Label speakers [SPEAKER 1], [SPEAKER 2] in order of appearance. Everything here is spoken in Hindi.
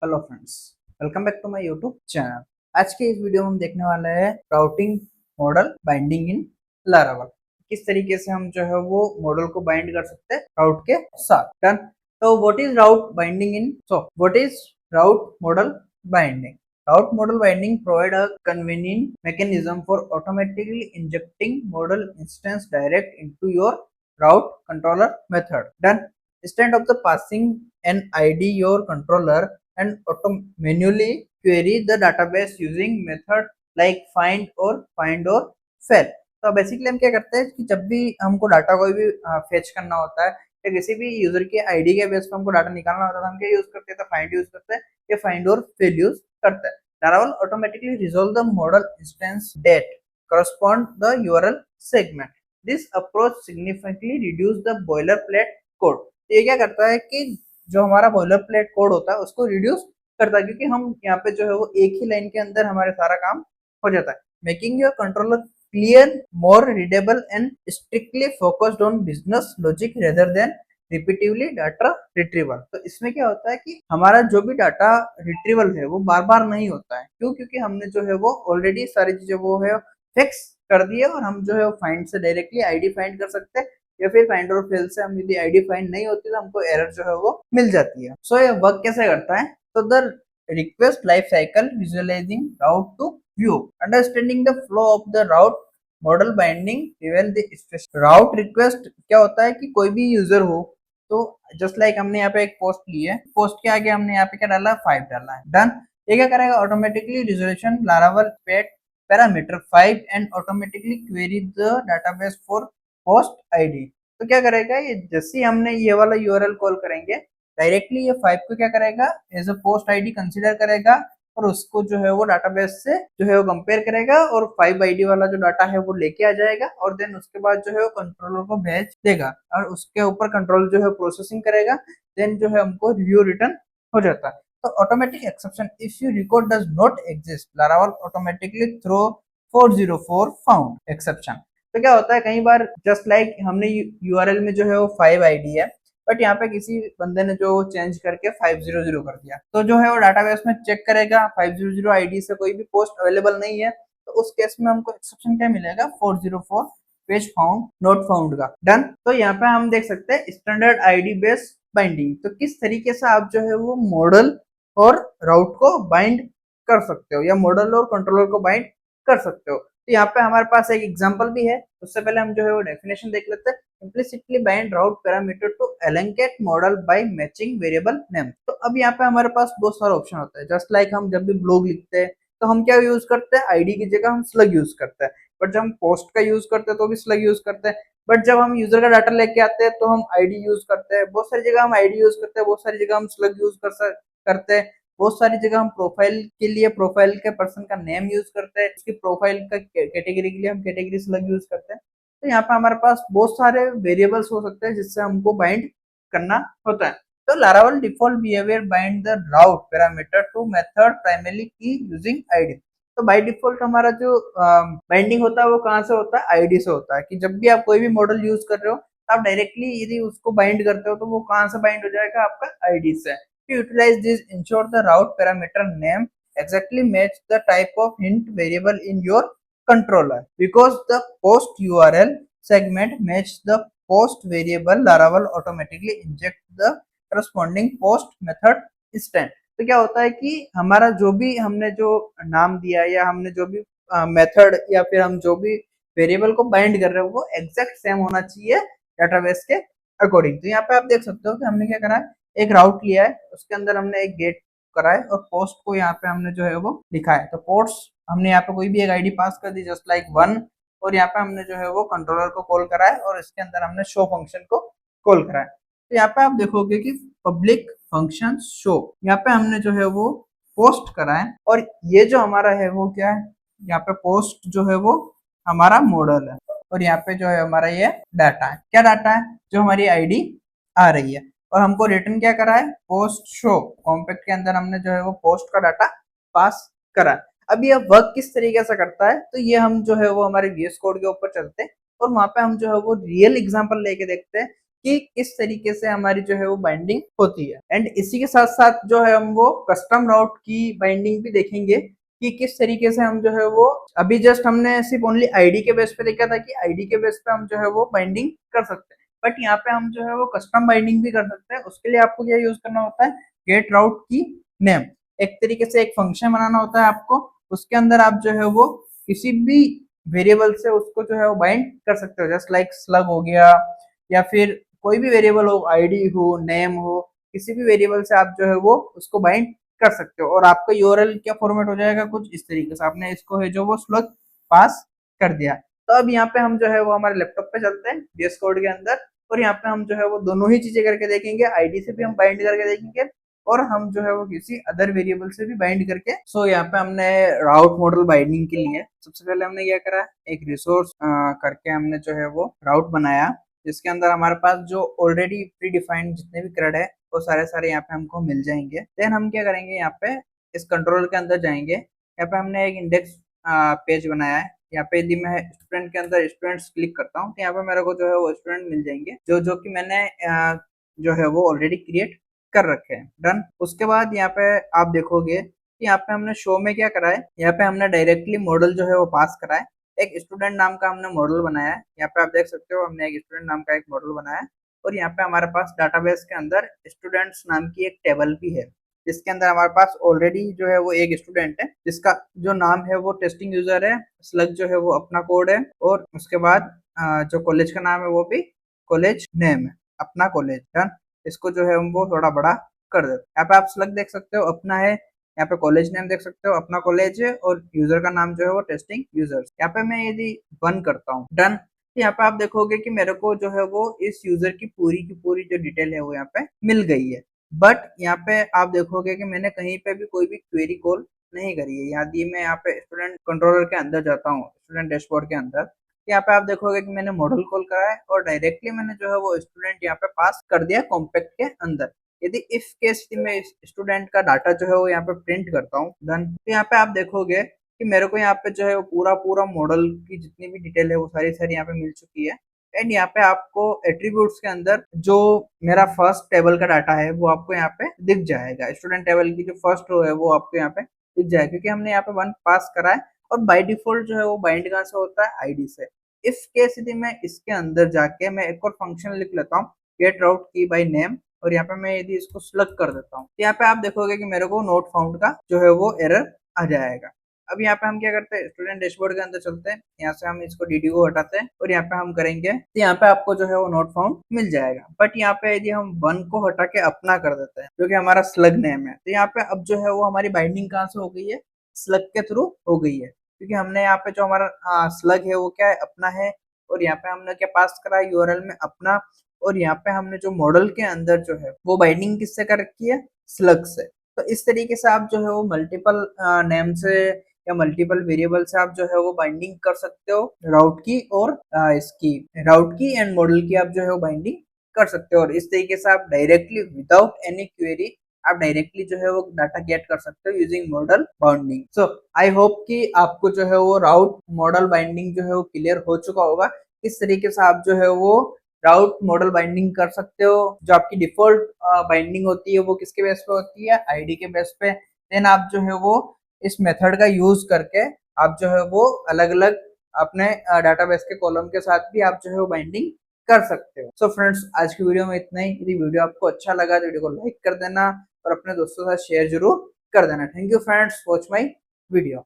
[SPEAKER 1] Hello friends, welcome back to my YouTube channel. आज के इस वीडियो में हम देखने वाले हैं routing model binding in Laravel. किस तरीके से हम जो है वो मॉडल को बाइंड कर सकते हैं राउट के साथ। डन। तो what is route binding in what is route model binding? Route model binding provide a convenient mechanism for automatically injecting model instance direct into your route controller method. Done. Instead of the passing an ID your controller and manually query the database using method like find or fetch. तो बेसिकली हम क्या करते हैं कि जब भी हमको डाटा कोई भी फेच करना होता है या किसी भी यूजर के आईडी के बेस पर हमको डाटा निकालना होता है तो हम क्या यूज करते हैं? तो फाइंड यूज करते हैं या फाइंड और फिल यूज करते हैं। Laravel automatically resolve the model instance that correspond the URL segment. This approach significantly reduce the boilerplate code. ये क्या करता है कि जो हमारा boilerplate कोड होता है उसको रिड्यूस करता है, क्योंकि हम यहाँ पे जो है वो एक ही लाइन के अंदर हमारे सारा काम हो जाता है। Making your controller clear, more readable and strictly focused on business logic rather than repetitively data retrieval. तो इसमें क्या होता है कि हमारा जो भी डाटा रिट्रीवल है वो बार बार नहीं होता है। क्यों? क्योंकि हमने जो है वो ऑलरेडी सारी चीजें वो है फिक्स कर दी है और हम जो है फाइंड से डायरेक्टली आईडी फाइंड कर सकते हैं या फिर फाइंड और फिल से हम यदि आईडी फाइंड नहीं होती तो हमको एरर जो है वो मिल जाती है। सो ये वर्क कैसे करता है? तो the request life cycle visualising route to view, understanding the flow of the route model binding reveal the route request. क्या होता है कि कोई भी यूजर हो तो जस्ट लाइक हमने यहाँ पे एक पोस्ट ली है, पोस्ट के आगे हमने यहाँ पे क्या डाला? 5 डाला है। डन। ये क्या करेगा? Automatically resolution Laravel pet parameter 5 and automatically query the database for post ID. तो क्या करेगा? ये जैसे ही हमने ये वाला यूआरएल कॉल करेंगे डायरेक्टली ये 5 को क्या करेगा? As a post ID consider करेगा और उसको जो है वो डाटाबेस से जो है वो कंपेयर करेगा और 5 आईडी वाला जो डाटा है वो लेके आ जाएगा और देन उसके बाद जो है वो कंट्रोलर को भेज देगा और उसके ऊपर कंट्रोल जो है प्रोसेसिंग करेगा। देन जो है हमको रिव्यू रिटर्न हो जाता है। तो automatic exception, if you record does not exist, Laravel automatically throw 404 found exception. तो क्या होता है कई बार जस्ट लाइक हमने यूआरएल में जो है वो 5 आईडी है बट यहाँ पे किसी बंदे ने जो चेंज करके 500 कर दिया, तो जो है वो डाटाबेस में चेक करेगा 500 आईडी से कोई भी पोस्ट अवेलेबल नहीं है, तो उस केस में हमको एक्सेप्शन क्या मिलेगा? 404 पेज फाउंड नॉट फाउंड का। डन। तो यहाँ पे हम देख सकते हैं स्टैंडर्ड आईडी बेस्ड बाइंडिंग। तो किस तरीके से आप जो है वो मॉडल और राउट को बाइंड कर सकते हो या मॉडल और कंट्रोलर को बाइंड कर सकते हो। तो यहाँ पे हमारे पास एक एग्जांपल भी है। उससे पहले हम जो है वो डेफिनेशन देख लेते हैं। implicitly bind route parameter to allocate model by matching variable name। तो अब यहाँ पे हमारे पास बहुत सारा ऑप्शन होता है। जस्ट लाइक हम जब भी ब्लॉग लिखते हैं तो हम क्या यूज करते हैं? आईडी की जगह हम स्लग यूज करते हैं। बट जब हम पोस्ट का यूज करते हैं तो भी स्लग यूज करते हैं। बट जब हम यूजर का डाटा लेके आते हैं तो हम आईडी यूज करते हैं। बहुत सारी जगह हम आईडी यूज करते हैं, बहुत सारी जगह हम स्लग यूज करते हैं। बहुत सारी जगह हम प्रोफाइल के लिए प्रोफाइल के पर्सन का नेम यूज करते हैं, उसकी प्रोफाइल का कैटेगरी के लिए हम कैटेगरी स्लग यूज करते हैं। तो यहाँ पे हमारे पास बहुत सारे वेरिएबल्स हो सकते हैं जिससे हमको बाइंड करना होता है। तो Laravel default behaviour bind the route parameter to method primary key using ID. तो बाय डिफॉल्ट हमारा जो बाइंडिंग होता है वो कहाँ से होता है? आईडी से होता है। कि जब भी आप कोई भी मॉडल यूज कर रहे हो तो आप डायरेक्टली यदि उसको बाइंड करते हो तो वो कहाँ से बाइंड हो जाएगा? आपका आईडी से। To utilize this, ensure the route parameter name exactly match the type of hint variable in your controller. Because the post URL segment match the post variable, Laravel automatically inject the corresponding post method instant। तो क्या होता है कि हमारा जो भी हमने जो नाम दिया या हमने जो भी मेथड या फिर हम जो भी वेरिएबल को बाइंड कर रहे हो वो एग्जैक्ट सेम होना चाहिए डाटाबेस के अकॉर्डिंग। तो यहाँ पे आप देख सकते हो कि हमने क्या करा है, एक राउट लिया है, उसके अंदर हमने एक गेट करा है और पोस्ट को यहाँ पे हमने जो है वो लिखा है। तो पोस्ट हमने यहाँ पे कोई भी एक आईडी पास कर दी जस्ट लाइक 1 और यहाँ पे हमने जो है वो कंट्रोलर को कॉल करा है और इसके अंदर हमने शो फंक्शन को कॉल करा है। तो यहाँ पे आप देखोगे कि पब्लिक फंक्शन शो, यहाँ पे हमने जो है वो पोस्ट करा है और ये जो हमारा है वो क्या है? यहाँ पे पोस्ट जो है वो हमारा मॉडल है और यहाँ पे जो है हमारा ये डाटा है। क्या डाटा है? जो हमारी आईडी आ रही है और हमको रिटर्न क्या करा है? Post show. कॉम्पैक्ट के अंदर हमने जो है वो पोस्ट का डाटा पास करा है। अब ये वर्क किस तरीके से करता है? तो ये हम जो है वो हमारे VS कोड के ऊपर चलते हैं और वहां पे हम जो है वो रियल एग्जांपल लेके देखते हैं कि किस तरीके से हमारी जो है वो बाइंडिंग होती है। एंड इसी के साथ साथ जो है हम वो कस्टम राउट की बाइंडिंग भी देखेंगे कि किस तरीके से हम जो है वो, अभी जस्ट हमने सिर्फ ओनली आईडी के बेस पे देखा था कि आईडी के बेस पे हम जो है वो बाइंडिंग कर सकते हैं, बट यहाँ पे हम जो है वो कस्टम बाइंडिंग भी कर सकते हैं। उसके लिए आपको क्या यूज करना होता है, गेट राउट की नेम, एक तरीके से एक फंक्शन बनाना होता है आपको, उसके अंदर आप जो है वो किसी भी वेरिएबल से उसको जो है वो बाइंड कर सकते हो, जस्ट लाइक स्लग हो गया या फिर कोई भी वेरिएबल हो, आईडी हो, नेम हो, किसी भी वेरिएबल से आप जो है वो उसको बाइंड कर सकते हो। और आपका यूआरएल क्या फॉर्मेट हो जाएगा, कुछ इस तरीके से आपने इसको है जो वो स्लग पास कर दिया। तो अब यहाँ पे हम जो है वो हमारे लैपटॉप पे चलते हैं VS कोड के अंदर, और यहाँ पे हम जो है वो दोनों ही चीजें करके देखेंगे, आईडी से भी हम बाइंड करके देखेंगे और हम जो है वो किसी अदर वेरिएबल से भी बाइंड करके। सो यहाँ पे हमने राउट मॉडल बाइंडिंग के लिए सबसे पहले हमने क्या करा, एक रिसोर्स करके हमने जो है वो राउट बनाया, जिसके अंदर हमारे पास जो ऑलरेडी प्री डिफाइंड जितने भी क्रेड है वो सारे सारे यहाँ पे हमको मिल जाएंगे। देन हम क्या करेंगे, यहाँ पे इस कंट्रोल के अंदर जाएंगे, यहाँ पे हमने एक इंडेक्स पेज बनाया है। यहाँ पे यदि मैं स्टूडेंट के अंदर स्टूडेंट्स क्लिक करता हूँ तो यहाँ पे मेरे को जो है वो स्टूडेंट मिल जाएंगे जो जो कि मैंने जो है वो ऑलरेडी क्रिएट कर रखे हैं। डन। उसके बाद यहाँ पे आप देखोगे कि यहाँ पे हमने शो में क्या करा है, यहाँ पे हमने डायरेक्टली मॉडल जो है वो पास करा है, एक स्टूडेंट नाम का हमने मॉडल बनाया है। यहाँ पे आप देख सकते हो हमने एक स्टूडेंट नाम का एक मॉडल बनाया है, और यहाँ पे हमारे पास डाटाबेस के अंदर स्टूडेंट्स नाम की एक टेबल भी है, जिसके अंदर हमारे पास ऑलरेडी जो है वो एक स्टूडेंट है जिसका जो नाम है वो टेस्टिंग यूजर है, स्लग जो है वो अपना कोड है, और उसके बाद जो कॉलेज का नाम है वो भी कॉलेज नेम है, अपना कॉलेज। डन। इसको जो है हम वो थोड़ा बड़ा कर देते हैं। यहाँ पे आप स्लग देख सकते हो अपना है, यहाँ पे कॉलेज नेम देख सकते हो अपना कॉलेज है, और यूजर का नाम जो है वो टेस्टिंग यूजर्स। यहाँ पे मैं यदि 1 करता हूँ, डन, तो यहाँ पे आप देखोगे कि मेरे को जो है वो इस यूजर की पूरी जो डिटेल है वो यहाँ पे मिल गई है। बट यहाँ पे आप देखोगे कि मैंने कहीं पे भी कोई भी क्वेरी कॉल नहीं करी है। यदि मैं यहाँ पे स्टूडेंट कंट्रोलर के अंदर जाता हूँ, स्टूडेंट डैशबोर्ड के अंदर, यहाँ पे आप देखोगे कि मैंने मॉडल कॉल करा है और डायरेक्टली मैंने जो है वो स्टूडेंट यहाँ पे पास कर दिया कॉम्पैक्ट के अंदर। यदि इफ केस में स्टूडेंट का डाटा जो है वो यहाँ पे प्रिंट करता हूँ, देन तो यहाँ पे आप देखोगे कि मेरे को यहाँ पे जो है वो पूरा पूरा मॉडल की जितनी भी डिटेल है वो सारी सारी यहाँ पे मिल चुकी है। एंड यहाँ पे आपको एट्रीब्यूट्स के अंदर जो मेरा फर्स्ट टेबल का डाटा है वो आपको यहाँ पे दिख जाएगा, स्टूडेंट टेबल की जो फर्स्ट रो है वो आपको यहाँ पे दिख जाएगा, क्योंकि हमने यहाँ पे 1 पास करा है। और बाय डिफॉल्ट जो है वो बाइंड कहाँ से होता है, आईडी से। इफ केस यदि मैं इसके अंदर जाके मैं एक और फंक्शन लिख लेता हूँ, गेट राउट की बाय नेम, और यहाँ पे मैं यदि इसको सिलेक्ट कर देता हूँ, तो यहाँ पे आप देखोगे कि मेरे को नोट फाउंड का जो है वो एरर आ जाएगा। अब यहाँ पे हम क्या करते हैं, स्टूडेंट डैशबोर्ड के अंदर चलते हैं, यहाँ से हम इसको डीडी को हटाते हैं और यहाँ पे हम करेंगे, तो यहाँ पे आपको जो है वो नोट फाउंड मिल जाएगा। बट यहाँ पे यदि हम 1 को हटा के अपना कर देते हैं जो कि हमारा स्लग नेम है, तो यहाँ पे अब जो है वो हमारी बाइंडिंग कहाँ से हो गई है, स्लग के थ्रू हो गई है, क्योंकि हमने यहाँ पे जो हमारा स्लग है वो क्या है, अपना है, और यहाँ पे हमने क्या पास करा है यूआरएल में, अपना, और यहाँ पे हमने जो मॉडल के अंदर जो है वो बाइंडिंग किससे कर रखी है, स्लग से। तो इस तरीके से आप जो है वो मल्टीपल नेम से या मल्टीपल वेरिएबल से आप जो है वो बाइंडिंग कर सकते हो, राउट की और इसकी राउट की एंड मॉडल की आप जो है वो बाइंडिंग कर सकते हो। और इस तरीके से आप डायरेक्टली विदाउट एनी क्वेरी आप डायरेक्टली जो है वो डाटा गेट कर सकते हो using model binding. So I hope कि आपको जो है वो राउट मॉडल बाइंडिंग जो है वो क्लियर हो चुका होगा, किस तरीके से आप जो है वो राउट मॉडल बाइंडिंग कर सकते हो। जो आपकी डिफॉल्ट बाइंडिंग होती है वो किसके बेस पे होती है, आईडी के बेस पे। देन आप जो है वो इस मेथड का यूज करके आप जो है वो अलग अलग अपने डाटाबेस के कॉलम के साथ भी आप जो है वो बाइंडिंग कर सकते हो। सो फ्रेंड्स, आज की वीडियो में इतना ही। यदि वीडियो आपको अच्छा लगा तो वीडियो को लाइक कर देना और अपने दोस्तों के साथ शेयर जरूर कर देना। Thank you friends, watch my video.